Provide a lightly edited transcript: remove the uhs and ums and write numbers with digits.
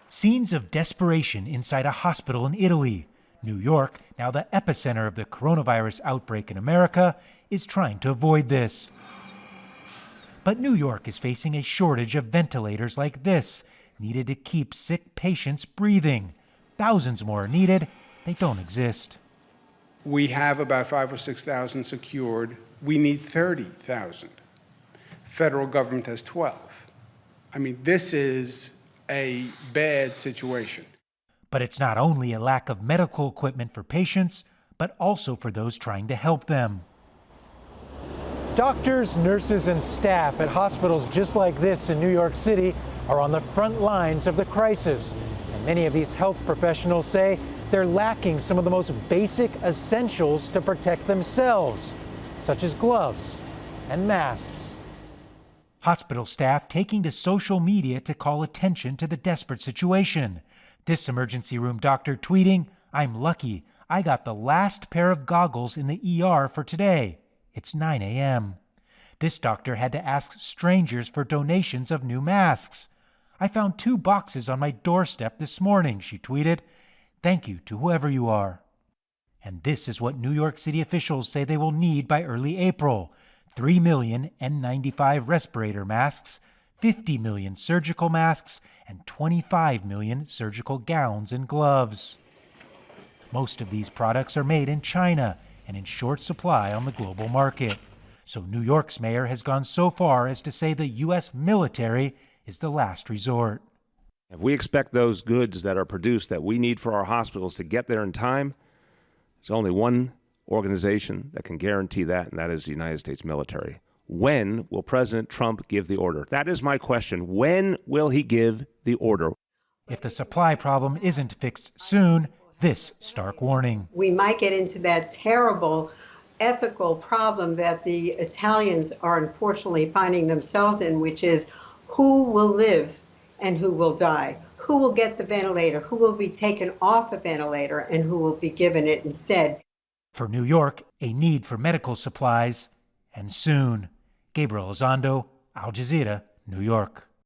Scenes of desperation inside a hospital in Italy. New York, now the epicenter of the coronavirus outbreak in America, is trying to avoid this. But New York is facing a shortage of ventilators like this, needed to keep sick patients breathing. Thousands more are needed. They don't exist. We have about 5,000 or 6,000 secured. We need 30,000. Federal government has 12. I mean, this is a bad situation. But it's not only a lack of medical equipment for patients, but also for those trying to help them. Doctors, nurses, and staff at hospitals just like this in New York City are on the front lines of the crisis. And many of these health professionals say they're lacking some of the most basic essentials to protect themselves, such as gloves and masks. Hospital staff taking to social media to call attention to the desperate situation. This emergency room doctor tweeting, "I'm lucky. I got the last pair of goggles in the ER for today. It's 9 a.m. This doctor had to ask strangers for donations of new masks. I found 2 boxes on my doorstep this morning," she tweeted. "Thank you to whoever you are." And this is what New York City officials say they will need by early April. 3 million N95 respirator masks, 50 million surgical masks, and 25 million surgical gowns and gloves. Most of these products are made in China and in short supply on the global market. So New York's mayor has gone so far as to say the U.S. military is the last resort. If we expect those goods that are produced that we need for our hospitals to get there in time, there's only one organization that can guarantee that, and that is the United States military. When will President Trump give the order? That is my question. When will he give the order? If the supply problem isn't fixed soon, this stark warning. We might get into that terrible ethical problem that the Italians are unfortunately finding themselves in, which is who will live and who will die? Who will get the ventilator? Who will be taken off a ventilator and who will be given it instead? For New York, a need for medical supplies, and soon. Gabriel Elizondo, Al Jazeera, New York.